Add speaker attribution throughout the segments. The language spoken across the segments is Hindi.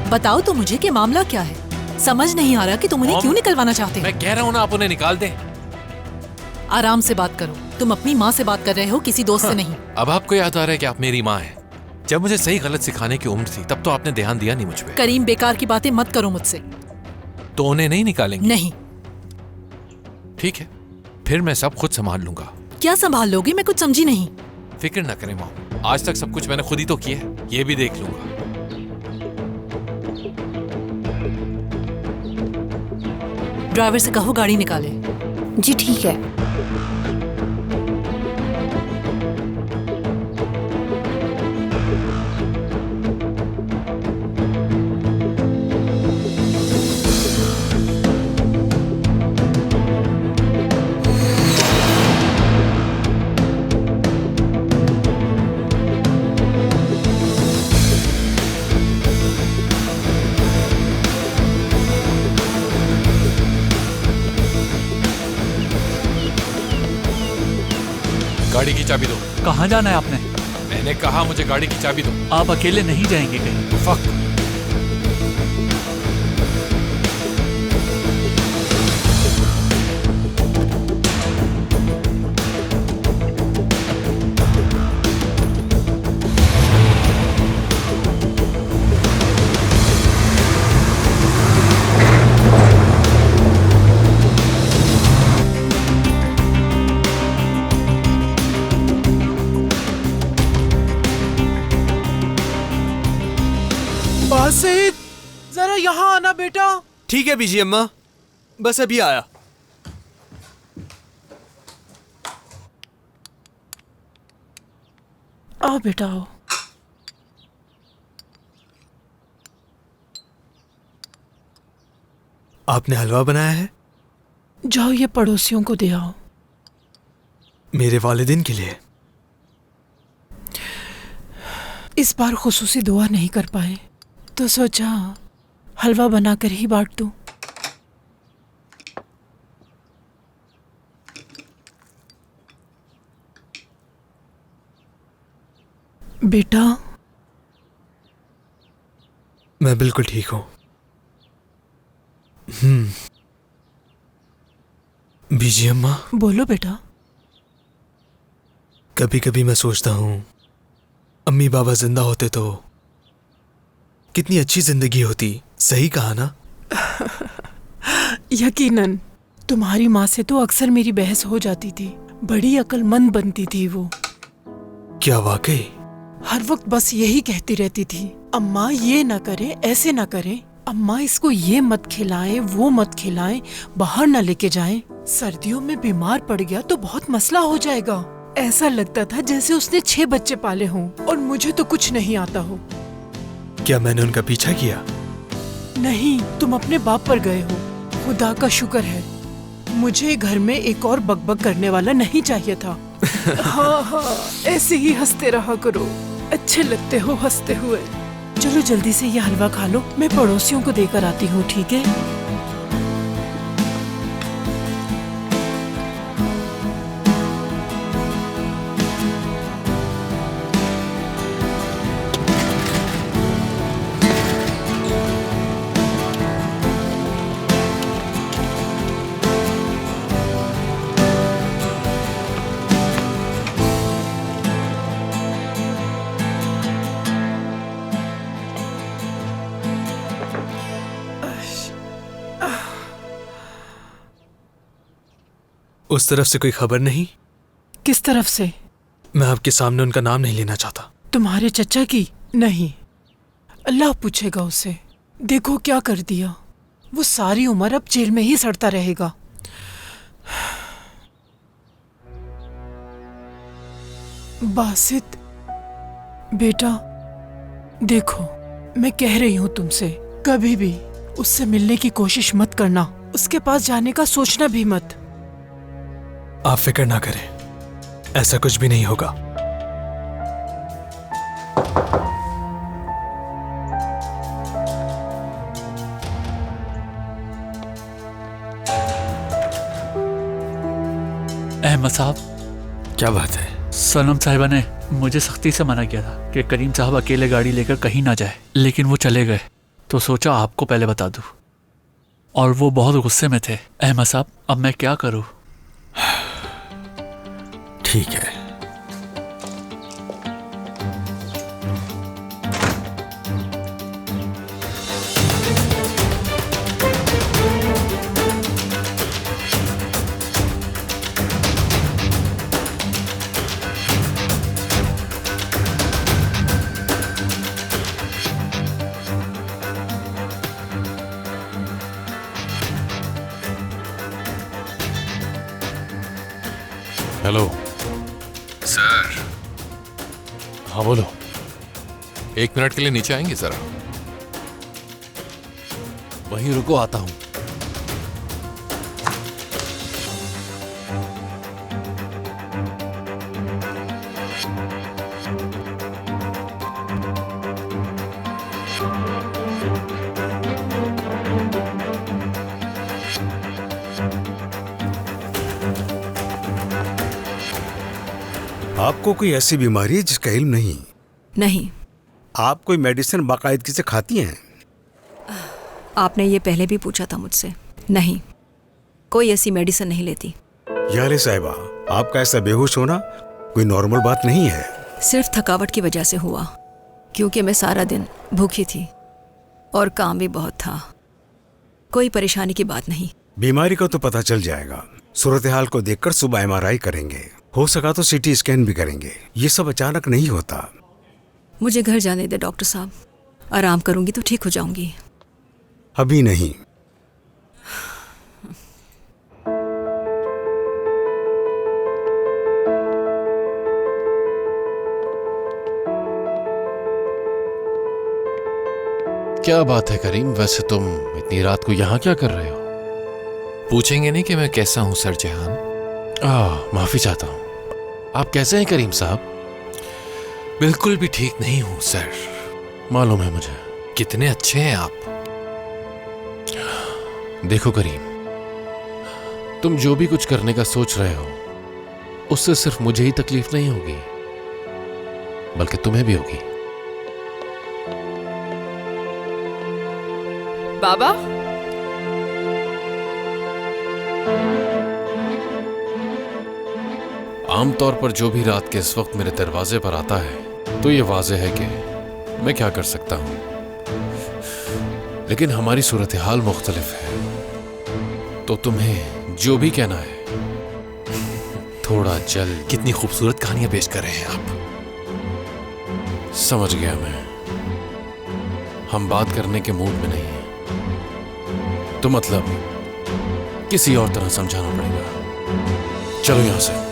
Speaker 1: बताओ तो मुझे कि मामला क्या है। समझ नहीं आ रहा कि तुम उन्हें क्यों निकलवाना चाहते हो।
Speaker 2: मैं कह रहा हूँ ना, आप उन्हें निकाल दें।
Speaker 1: आराम से बात करो। तुम अपनी माँ से बात कर रहे हो, किसी दोस्त से नहीं।
Speaker 2: अब आपको याद आ रहा है कि आप मेरी माँ हैं। जब मुझे सही गलत सिखाने की उम्र थी तब तो आपने ध्यान दिया नहीं मुझ पे।
Speaker 1: करीम, बेकार की बातें मत करो मुझसे।
Speaker 2: तो उन्हें नहीं निकालेंगे?
Speaker 1: नहीं।
Speaker 2: ठीक है, फिर मैं सब खुद संभाल लूंगा।
Speaker 1: क्या संभाल लोगी? मैं कुछ समझी नहीं।
Speaker 2: फिक्र न करें माँ, आज तक सब कुछ मैंने खुद ही तो किया है, ये भी देख लूंगा।
Speaker 1: ड्राइवर से कहो गाड़ी निकाले।
Speaker 3: जी ठीक है।
Speaker 2: गाड़ी की चाबी दो।
Speaker 4: कहाँ जाना है आपने?
Speaker 2: मैंने कहा मुझे गाड़ी की चाबी दो।
Speaker 4: आप अकेले नहीं जाएंगे कहीं?
Speaker 2: फक।
Speaker 5: बासित, जरा यहाँ आना बेटा।
Speaker 6: ठीक है बीजी अम्मा, बस अभी आया।
Speaker 5: आओ बेटा आओ।
Speaker 6: आपने हलवा बनाया है?
Speaker 5: जाओ ये पड़ोसियों को दे आओ।
Speaker 6: मेरे वालिदिन के लिए?
Speaker 5: इस बार खुसूसी दुआ नहीं कर पाए तो सोचा हलवा बनाकर ही बांट दूं। बेटा,
Speaker 6: मैं बिल्कुल ठीक हूं। बीजी अम्मा,
Speaker 5: बोलो बेटा।
Speaker 6: कभी कभी मैं सोचता हूं अम्मी बाबा जिंदा होते तो कितनी अच्छी जिंदगी होती। सही कहा ना?
Speaker 5: यकीनन तुम्हारी माँ से तो अक्सर मेरी बहस हो जाती थी। बड़ी अक्लमंद बनती थी वो।
Speaker 6: क्या वाकई?
Speaker 5: हर वक्त बस यही कहती रहती थी, अम्मा ये ना करें, ऐसे ना करें, अम्मा इसको ये मत खिलाएं, वो मत खिलाएं, बाहर ना लेके जाएं, सर्दियों में बीमार पड़ गया तो बहुत मसला हो जाएगा। ऐसा लगता था जैसे उसने 6 बच्चे पाले हों और मुझे तो कुछ नहीं आता हो।
Speaker 6: क्या मैंने उनका पीछा किया?
Speaker 5: नहीं, तुम अपने बाप पर गए हो। खुदा का शुक्र है, मुझे घर में एक और बकबक करने वाला नहीं चाहिए था। हाँ हाँ, ऐसे ही हंसते रहा करो, अच्छे लगते हो हंसते हुए। चलो जल्दी से ये हलवा खा लो, मैं पड़ोसियों को देकर आती हूँ, ठीक है?
Speaker 6: उस तरफ से कोई खबर नहीं?
Speaker 5: किस तरफ से?
Speaker 6: मैं आपके सामने उनका नाम नहीं लेना चाहता।
Speaker 5: तुम्हारे चचा की? नहीं, अल्लाह पूछेगा उससे। देखो क्या कर दिया। वो सारी उम्र अब जेल में ही सड़ता रहेगा। बासित बेटा, देखो मैं कह रही हूँ तुमसे, कभी भी उससे मिलने की कोशिश मत करना। उसके पास जाने का सोचना भी मत।
Speaker 6: आप फिक्र ना करें, ऐसा कुछ भी नहीं होगा।
Speaker 4: अहमद साहब,
Speaker 6: क्या बात है?
Speaker 4: सनम साहिबा ने मुझे सख्ती से मना किया था कि करीम साहब अकेले गाड़ी लेकर कहीं ना जाए, लेकिन वो चले गए तो सोचा आपको पहले बता दूं। और वो बहुत गुस्से में थे। अहमद साहब, अब मैं क्या करूं?
Speaker 3: ठीक है।
Speaker 2: Hello
Speaker 6: sir.
Speaker 2: हाँ बोलो। 1 मिनट के लिए नीचे आएंगे जरा? वहीं रुको, आता हूं।
Speaker 3: आपको कोई ऐसी बीमारी है जिसका इल्म नहीं?
Speaker 7: नहीं।
Speaker 3: आप कोई मेडिसिन बाकायदगी से खाती हैं?
Speaker 7: आपने ये पहले भी पूछा था मुझसे। नहीं, कोई ऐसी मेडिसिन नहीं लेती।
Speaker 3: यारे साहिबा, आपका ऐसा बेहोश होना कोई नॉर्मल बात नहीं है।
Speaker 7: सिर्फ थकावट की वजह से हुआ, क्योंकि मैं सारा दिन भूखी थी और काम भी बहुत था। कोई परेशानी की बात नहीं।
Speaker 3: बीमारी का तो पता चल जाएगा। सूरत हाल को देखकर सुबह MRI करेंगे, हो सका तो CT स्कैन भी करेंगे। ये सब अचानक नहीं होता।
Speaker 7: मुझे घर जाने दे डॉक्टर साहब, आराम करूंगी तो ठीक हो जाऊंगी।
Speaker 3: अभी नहीं।
Speaker 2: क्या बात है करीम, वैसे तुम इतनी रात को यहाँ क्या कर रहे हो? पूछेंगे नहीं कि मैं कैसा हूं सर जहान? माफी चाहता हूं। आप कैसे हैं करीम साहब? बिल्कुल भी ठीक नहीं हूं सर। मालूम है मुझे। कितने अच्छे हैं आप। देखो करीम, तुम जो भी कुछ करने का सोच रहे हो उससे सिर्फ मुझे ही तकलीफ नहीं होगी, बल्कि तुम्हें भी होगी।
Speaker 5: बाबा,
Speaker 2: आमतौर पर जो भी रात के इस वक्त मेरे दरवाजे पर आता है तो ये वाज़ेह है कि मैं क्या कर सकता हूं, लेकिन हमारी सूरत हाल मुख्तलिफ है। तो तुम्हें जो भी कहना है थोड़ा जल्द। कितनी खूबसूरत कहानियां पेश कर रहे हैं आप। समझ गया मैं, हम बात करने के मूड में नहीं हैं, तो मतलब किसी और तरह समझाना पड़ेगा। चलो यहां से।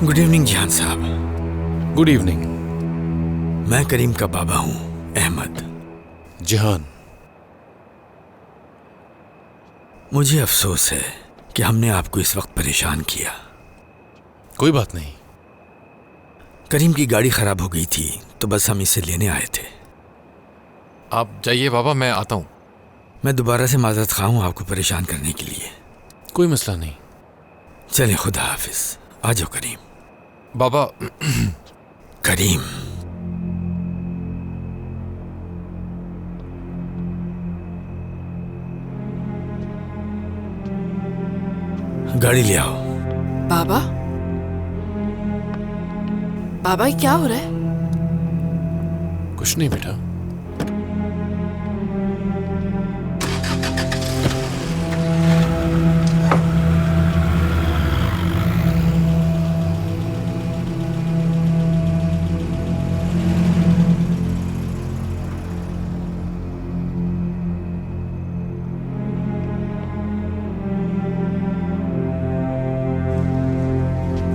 Speaker 3: गुड इवनिंग जहान साहब।
Speaker 2: Good evening.
Speaker 3: मैं करीम का बाबा हूं, अहमद।
Speaker 2: जहान,
Speaker 3: मुझे अफसोस है कि हमने आपको इस वक्त परेशान किया।
Speaker 2: कोई बात नहीं।
Speaker 3: करीम की गाड़ी खराब हो गई थी तो बस हम इसे लेने आए थे।
Speaker 2: आप जाइए बाबा, मैं आता हूं।
Speaker 3: मैं दोबारा से माजरत खा हूं आपको परेशान करने के लिए।
Speaker 2: कोई मसला नहीं।
Speaker 3: चले, खुदा हाफिज। आ जाओ करीम।
Speaker 2: बाबा।
Speaker 3: करीम, गाड़ी ले आओ।
Speaker 5: बाबा, बाबा ये क्या हो रहा है?
Speaker 2: कुछ नहीं बेटा।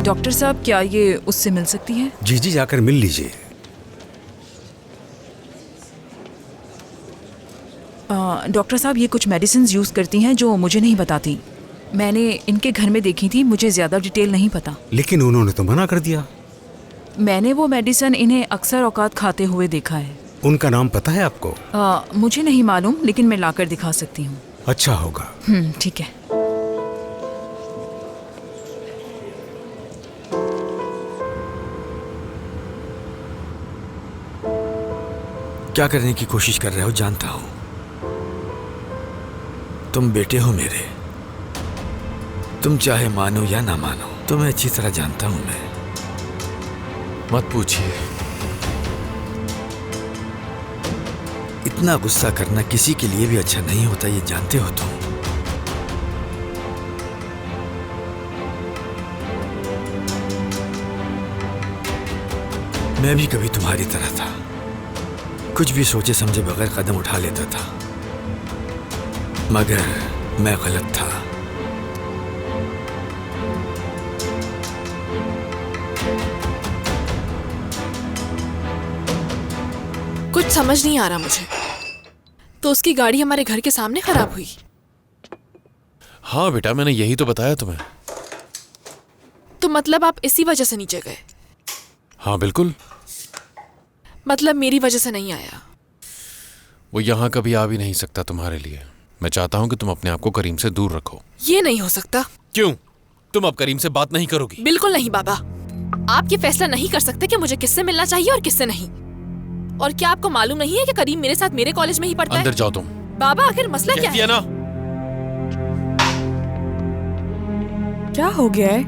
Speaker 8: डॉक्टर साहब, क्या ये उससे मिल सकती है?
Speaker 3: जी जी, जाकर मिल लीजिए।
Speaker 8: डॉक्टर साहब, ये कुछ मेडिसिन यूज़ करती हैं जो मुझे नहीं बताती। मैंने इनके घर में देखी थी, मुझे ज़्यादा डिटेल नहीं पता।
Speaker 3: लेकिन उन्होंने तो मना कर दिया।
Speaker 8: मैंने वो मेडिसिन इन्हें अक्सर औकात खाते हुए देखा है।
Speaker 3: उनका नाम पता है आपको?
Speaker 8: मुझे नहीं मालूम, लेकिन मैं लाकर दिखा सकती हूँ।
Speaker 3: अच्छा होगा।
Speaker 8: ठीक है।
Speaker 6: क्या करने की कोशिश कर रहे हो जानता हूं। तुम बेटे हो मेरे, तुम चाहे मानो या ना मानो, तुम्हें अच्छी तरह जानता हूं मैं।
Speaker 2: मत पूछिए।
Speaker 6: इतना गुस्सा करना किसी के लिए भी अच्छा नहीं होता, ये जानते हो तुम। मैं भी कभी तुम्हारी तरह था, कुछ भी सोचे समझे बगैर कदम उठा लेता था, मगर मैं गलत था।
Speaker 9: कुछ समझ नहीं आ रहा मुझे। तो उसकी गाड़ी हमारे घर के सामने खराब हुई?
Speaker 2: हाँ बेटा, मैंने यही तो बताया तुम्हें।
Speaker 9: तो मतलब आप इसी वजह से नीचे गए?
Speaker 2: हाँ बिल्कुल।
Speaker 9: मतलब मेरी वजह से नहीं आया?
Speaker 2: वो यहाँ कभी आ भी नहीं सकता तुम्हारे लिए। मैं चाहता हूँ कि तुम अपने आप को करीम से दूर रखो।
Speaker 9: ये नहीं हो सकता।
Speaker 2: क्यों? तुम अब करीम से बात नहीं करोगी?
Speaker 9: बिल्कुल नहीं बाबा। आप ये फैसला नहीं कर सकते कि मुझे किससे मिलना चाहिए और किससे नहीं। और क्या आपको मालूम नहीं है कि करीम मेरे साथ मेरे कॉलेज में ही पढ़ता है?
Speaker 2: अंदर जाओ तुम।
Speaker 9: बाबा आखिर मसला क्या है?
Speaker 2: ना।
Speaker 10: क्या हो गया है?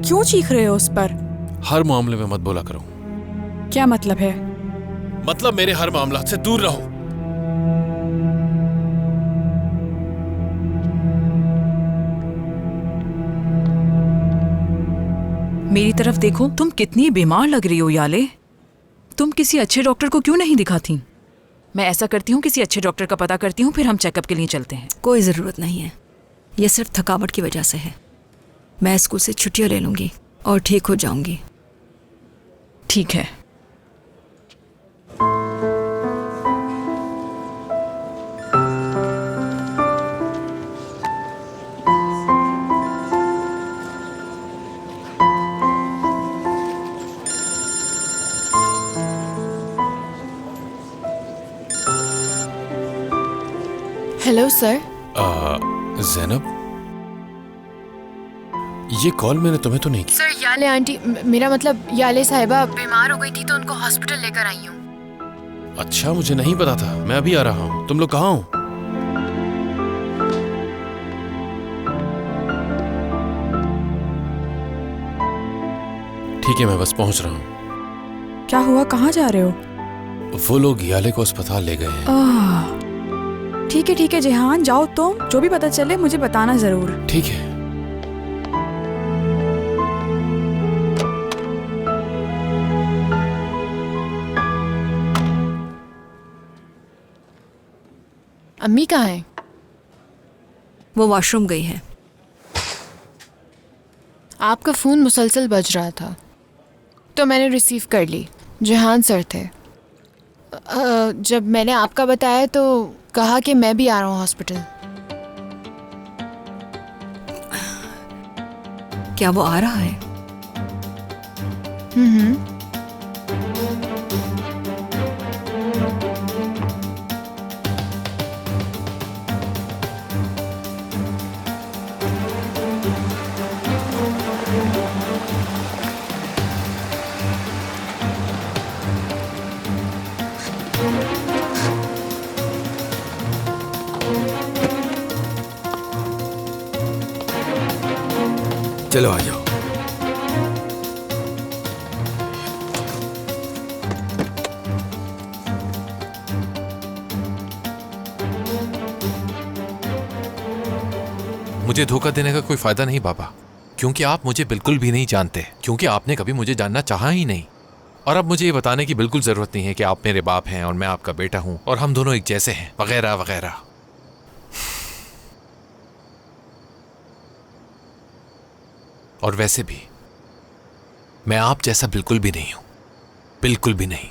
Speaker 10: क्यों चीख रहे हो उस पर?
Speaker 2: हर मामले में मत बोला करो।
Speaker 10: क्या मतलब है?
Speaker 2: मतलब मेरे हर मामला से दूर रहो।
Speaker 8: मेरी तरफ देखो, तुम कितनी बीमार लग रही हो याले। तुम किसी अच्छे डॉक्टर को क्यों नहीं दिखाती? मैं ऐसा करती हूँ, किसी अच्छे डॉक्टर का पता करती हूँ, फिर हम चेकअप के लिए चलते हैं।
Speaker 7: कोई ज़रूरत नहीं है, ये सिर्फ थकावट की वजह से है। मैं स्कूल से छुट्टियाँ ले लूँगी और ठीक हो जाऊँगी।
Speaker 8: ठीक है।
Speaker 9: Hello sir.
Speaker 2: ज़ैनब, ये कॉल मैंने तुम्हें तो नहीं की।
Speaker 11: सर, याले आंटी, मेरा मतलब याले साहिबा बीमार हो गई थी तो उनको हॉस्पिटल लेकर आई हूँ।
Speaker 2: अच्छा, मुझे नहीं पता था। मैं अभी आ रहा हूँ। तुम लोग कहाँ हो? ठीक है, मैं बस पहुँच रहा हूँ।
Speaker 10: क्या हुआ? कहाँ जा रहे हो?
Speaker 2: वो लोग याले को अस्पताल ले गए हैं।
Speaker 10: ठीक है जेहान, जाओ तुम। जो भी पता चले मुझे बताना जरूर।
Speaker 2: ठीक है।
Speaker 11: अम्मी कहाँ है?
Speaker 7: वो वॉशरूम गई है।
Speaker 11: आपका फ़ोन मुसलसल बज रहा था तो मैंने रिसीव कर ली। जेहान सर थे। जब मैंने आपका बताया तो कहा कि मैं भी आ रहा हूँ हॉस्पिटल।
Speaker 7: क्या वो आ रहा है?
Speaker 6: चलो आ जाओ।
Speaker 2: मुझे धोखा देने का कोई फायदा नहीं बाबा, क्योंकि आप मुझे बिल्कुल भी नहीं जानते, क्योंकि आपने कभी मुझे जानना चाहा ही नहीं। और अब मुझे ये बताने की बिल्कुल जरूरत नहीं है कि आप मेरे बाप हैं और मैं आपका बेटा हूं और हम दोनों एक जैसे हैं, वगैरह वगैरह। और वैसे भी मैं आप जैसा बिल्कुल भी नहीं हूं, बिल्कुल भी नहीं।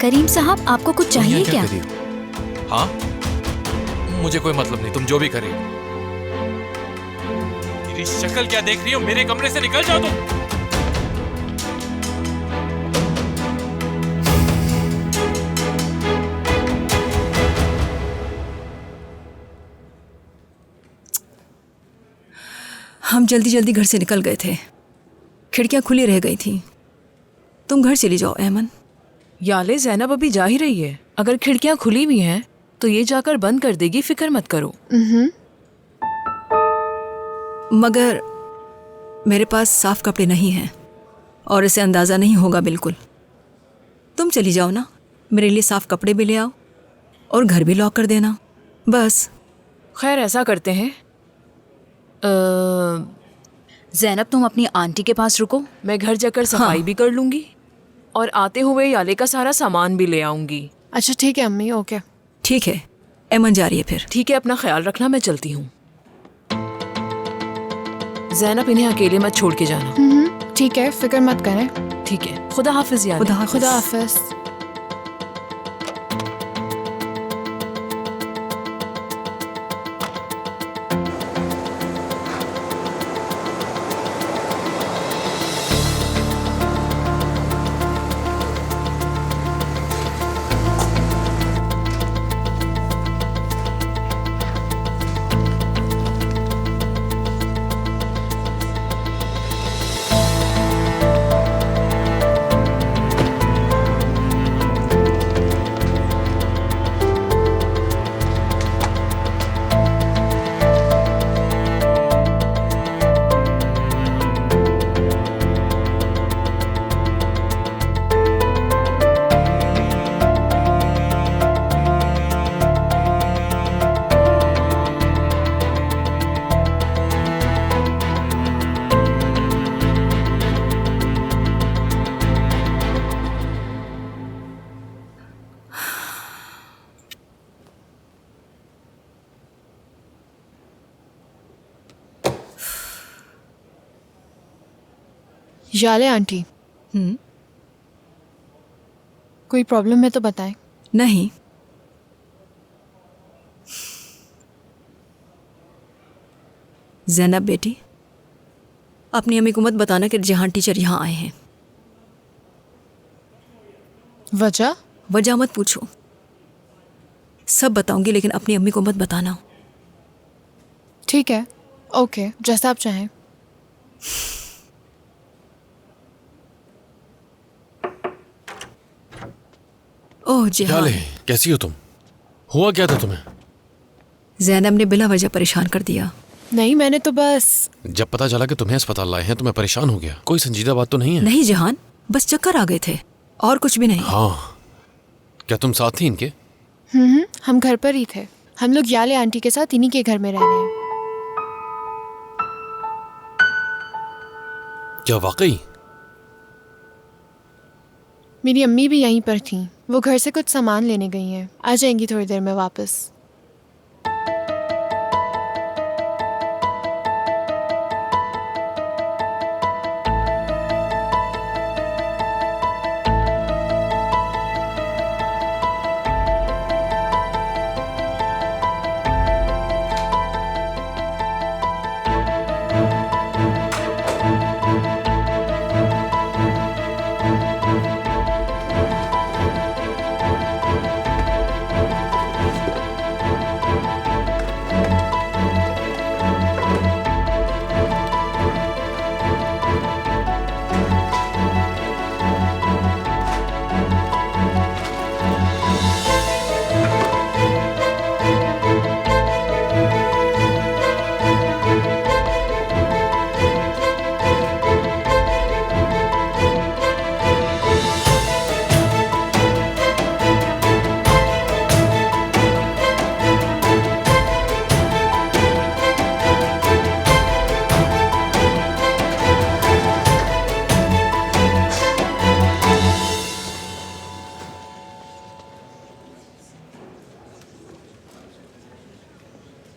Speaker 12: करीम साहब, आपको कुछ चाहिए क्या?
Speaker 2: हाँ, मुझे कोई मतलब नहीं, तुम जो भी करे। मेरी शक्ल क्या देख रही हो? मेरे कमरे से निकल जाओ तुम।
Speaker 7: हम जल्दी जल्दी घर से निकल गए थे, खिड़कियां खुली रह गई थी। तुम घर चली जाओ अहमन।
Speaker 8: याले, जैनब अभी जा ही रही है। अगर खिड़कियां खुली हुई हैं तो ये जाकर बंद कर देगी, फिक्र मत करो।
Speaker 7: मगर मेरे पास साफ कपड़े नहीं हैं और इसे अंदाज़ा नहीं होगा बिल्कुल। तुम चली जाओ ना, मेरे लिए साफ कपड़े भी ले आओ और घर भी लॉक कर देना, बस।
Speaker 8: खैर, ऐसा करते हैं।
Speaker 12: जैनब, तुम अपनी आंटी के पास रुको,
Speaker 8: मैं घर जाकर सफाई भी कर लूंगी और आते हुए याले का सारा सामान भी ले आऊंगी।
Speaker 11: अच्छा ठीक है अम्मी, ओके।
Speaker 7: ठीक है, एमन जा रही है फिर।
Speaker 8: ठीक है, अपना ख्याल रखना, मैं चलती हूँ। जैनब, इन्हें अकेले मत छोड़ के जाना।
Speaker 11: ठीक है, फिक्र मत करें।
Speaker 8: ठीक है, खुदा हाफिज याले।
Speaker 11: खुदा हाफिज। याले आंटी, कोई प्रॉब्लम है तो बताएं।
Speaker 7: नहीं, जैनब बेटी, अपनी अम्मी को मत बताना कि जहां टीचर यहाँ आए हैं।
Speaker 11: वजह?
Speaker 7: वजह मत पूछो, सब बताऊंगी लेकिन अपनी अम्मी को मत बताना।
Speaker 11: ठीक है, ओके, जैसा आप चाहें।
Speaker 7: ओह जी हाँ,
Speaker 2: कैसी हो तुम? हुआ क्या था तुम्हें?
Speaker 7: जैनब ने बिला वजह परेशान कर दिया।
Speaker 11: नहीं, मैंने तो बस
Speaker 2: जब पता चला कि तुम्हें अस्पताल लाए हैं तो मैं परेशान हो गया। कोई संजीदा बात तो नहीं है?
Speaker 7: नहीं जहान, बस चक्कर आ गए थे और कुछ भी नहीं।
Speaker 2: हाँ, क्या तुम साथ थी इनके?
Speaker 11: हम घर पर ही थे। हम लोग याले आंटी के साथ इन्हीं के घर में रह रहे हैं।
Speaker 2: क्या वाकई?
Speaker 11: मेरी अम्मी भी यहीं पर थी, वो घर से कुछ सामान लेने गई हैं, आ जाएंगी थोड़ी देर में वापस।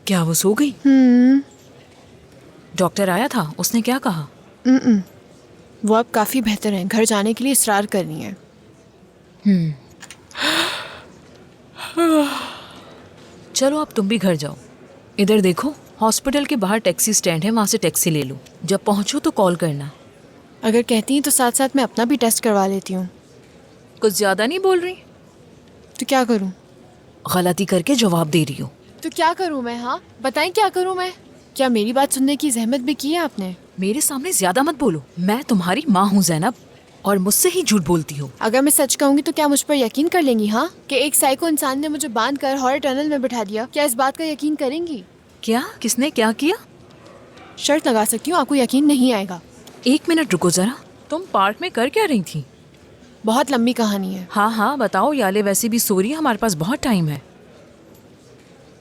Speaker 8: क्या वो सो गई? डॉक्टर आया था, उसने क्या कहा?
Speaker 11: वो अब काफी बेहतर हैं, घर जाने के लिए इसरार कर रही हैं।
Speaker 8: चलो अब तुम भी घर जाओ। इधर देखो, हॉस्पिटल के बाहर टैक्सी स्टैंड है, वहां से टैक्सी ले लो। जब पहुंचो तो कॉल करना।
Speaker 11: अगर कहती हैं तो साथ साथ मैं अपना भी टेस्ट करवा लेती हूँ।
Speaker 8: कुछ ज्यादा नहीं बोल रही?
Speaker 11: तो क्या करूँ?
Speaker 8: गलती करके जवाब दे रही हो।
Speaker 11: तो क्या करूँ मैं? हाँ बताएं, क्या करूँ मैं? क्या मेरी बात सुनने की जहमत भी की है आपने?
Speaker 8: मेरे सामने ज्यादा मत बोलो, मैं तुम्हारी माँ हूँ जैनब, और मुझसे ही झूठ बोलती हो।
Speaker 11: अगर मैं सच कहूंगी तो क्या मुझ पर यकीन कर लेंगी? हाँ, कि एक साइको इंसान ने मुझे बांध कर हॉरर टनल में बिठा दिया, क्या इस बात का यकीन करेंगी?
Speaker 8: क्या? किसने क्या किया?
Speaker 11: शर्त लगा सकती हूँ, आपको यकीन नहीं आएगा।
Speaker 8: 1 मिनट रुको जरा, तुम पार्क में कर क्या रही थी?
Speaker 11: बहुत लंबी कहानी है।
Speaker 8: हाँ हाँ बताओ, याले वैसे भी सो रही है, हमारे पास बहुत टाइम है।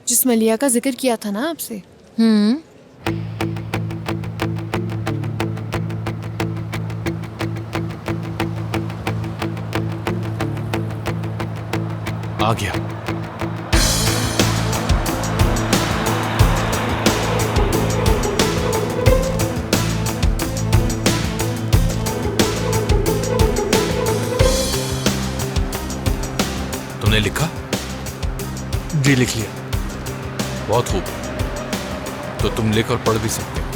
Speaker 11: जिस मलिया का जिक्र किया था ना आपसे।
Speaker 2: आ गया। तुमने लिखा?
Speaker 6: जी लिख लिया।
Speaker 2: बहुत खूब, तो तुम लिख और पढ़ भी सकते हो,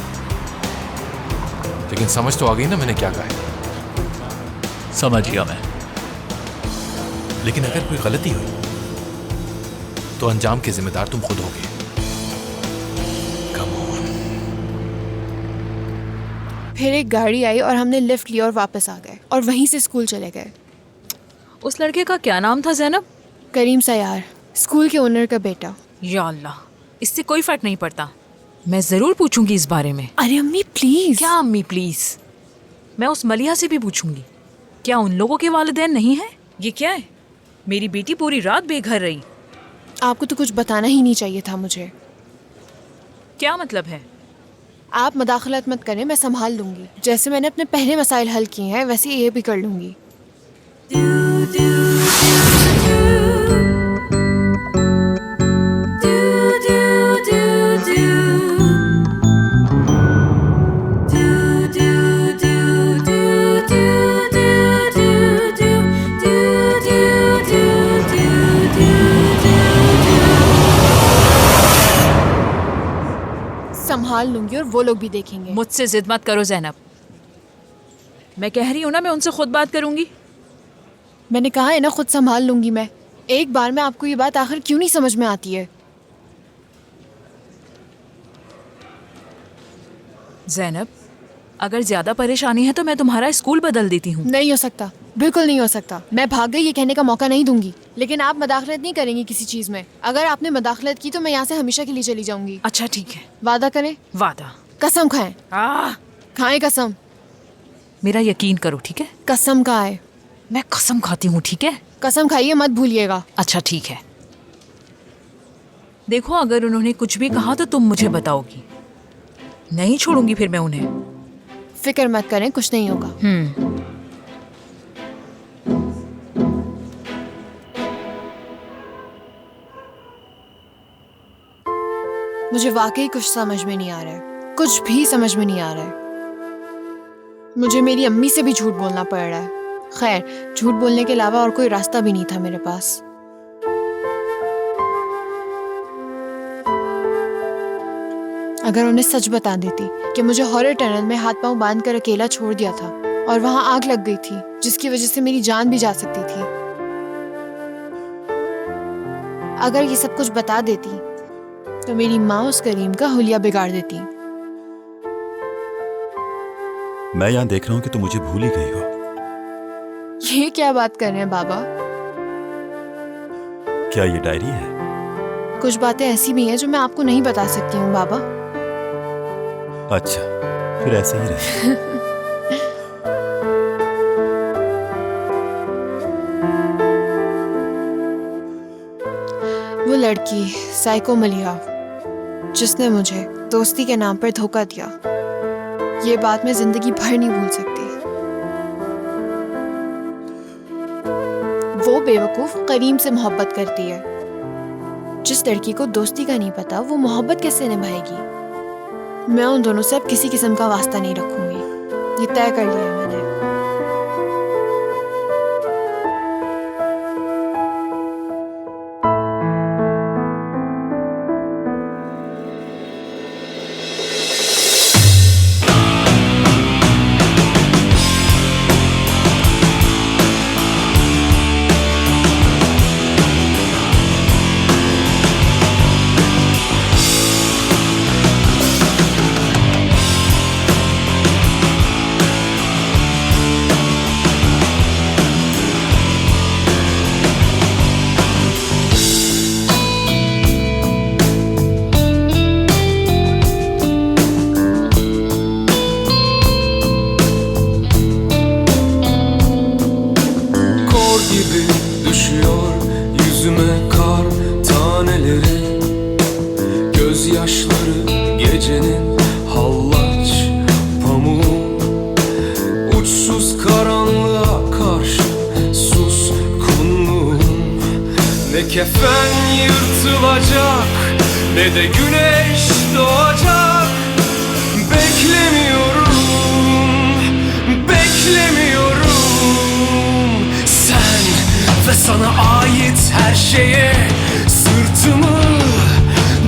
Speaker 2: लेकिन समझ तो आ गई ना मैंने क्या कहा है?
Speaker 4: समझ गया मैं।
Speaker 2: लेकिन अगर कोई गलती हुई तो अंजाम के जिम्मेदार तुम खुद होगे। Come on.
Speaker 11: फिर एक गाड़ी आई और हमने लिफ्ट लिया और वापस आ गए और वहीं से स्कूल चले गए।
Speaker 8: उस लड़के का क्या नाम था जैनब?
Speaker 11: करीम सयार, स्कूल के ओनर का बेटा।
Speaker 8: या अल्लाह, इससे कोई फर्क नहीं पड़ता। मैं जरूर पूछूंगी इस बारे में।
Speaker 11: अरे अम्मी प्लीज।
Speaker 8: क्या अम्मी प्लीज? मैं उस मलिया से भी पूछूंगी। क्या उन लोगों के वालिदैन नहीं है? ये क्या है? मेरी बेटी पूरी रात बेघर रही।
Speaker 11: आपको तो कुछ बताना ही नहीं चाहिए था मुझे।
Speaker 8: क्या मतलब है?
Speaker 11: आप मदाखलत मत करें, मैं संभाल लूंगी। जैसे मैंने अपने पहले मसाइल हल किए हैं वैसे ये भी कर लूंगी। संभाल लूंगी और वो लोग भी देखेंगे।
Speaker 8: मुझसे जिद मत करो जैनब, मैं कह रही हूँ ना मैं उनसे खुद बात करूंगी।
Speaker 11: मैंने कहा है ना खुद संभाल लूंगी मैं। एक बार में आपको ये बात आखिर क्यों नहीं समझ में आती है?
Speaker 8: जैनब, अगर ज्यादा परेशानी है तो मैं तुम्हारा स्कूल बदल देती हूँ।
Speaker 11: नहीं हो सकता, बिल्कुल नहीं हो सकता। मैं भाग गई ये कहने का मौका नहीं दूंगी, लेकिन आप मदाखलत नहीं करेंगी किसी चीज में। अगर आपने मदाखलत की तो मैं यहाँ से हमेशा के लिए चली जाऊंगी।
Speaker 8: अच्छा ठीक है।
Speaker 11: वादा करें?
Speaker 8: वादा।
Speaker 11: कसम खाएं? खाएं कसम।
Speaker 8: मेरा यकीन करो ठीक है?
Speaker 11: कसम खाएं।
Speaker 8: मैं कसम खाती हूँ ठीक है?
Speaker 11: कसम खाइए, मत भूलिएगा।
Speaker 8: अच्छा ठीक है। देखो अगर उन्होंने कुछ भी कहा तो तुम मुझे बताओगी, नहीं छोड़ूंगी फिर मैं उन्हें।
Speaker 11: फिक्र मत करें, कुछ नहीं होगा। मुझे वाकई कुछ समझ में नहीं आ रहा है, कुछ भी समझ में नहीं आ रहा है। मुझे मेरी अम्मी से भी झूठ बोलना पड़ रहा है। खैर, झूठ बोलने के अलावा और कोई रास्ता भी नहीं था मेरे पास। अगर उन्हें सच बता देती कि मुझे हॉरर टनल में हाथ पांव बांध कर अकेला छोड़ दिया था और वहां आग लग गई थी जिसकी वजह से मेरी जान भी जा सकती थी, अगर ये सब कुछ बता देती तो मेरी माँ उस करीम का हुलिया बिगाड़ देती।
Speaker 13: मैं यहाँ देख रहा हूँ कि तुम मुझे भूल ही गई हो।
Speaker 11: ये क्या बात कर रहे हैं बाबा?
Speaker 13: क्या ये डायरी है?
Speaker 11: कुछ बातें ऐसी भी हैं जो मैं आपको नहीं बता सकती हूँ बाबा।
Speaker 13: अच्छा, फिर ऐसे ही रहे।
Speaker 11: वो लड़की साइको मलिहा जिसने मुझे दोस्ती के नाम पर धोखा दिया, ये बात मैं जिंदगी भर नहीं भूल सकती। वो बेवकूफ करीम से मोहब्बत करती है। जिस लड़की को दोस्ती का नहीं पता वो मोहब्बत कैसे निभाएगी? मैं उन दोनों से अब किसी किस्म का वास्ता नहीं रखूंगी, ये तय कर लिया है मैंने।
Speaker 14: Kefen yırtılacak, ne de güneş doğacak. Beklemiyorum, beklemiyorum. Sen ve sana ait her şeye sırtımı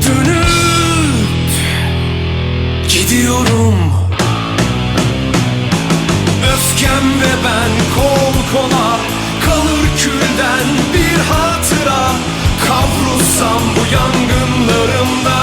Speaker 14: dönüp gidiyorum. Öfkem ve ben kol kola kalır külden bir hatıra. Kavrulsam bu yangınlarımda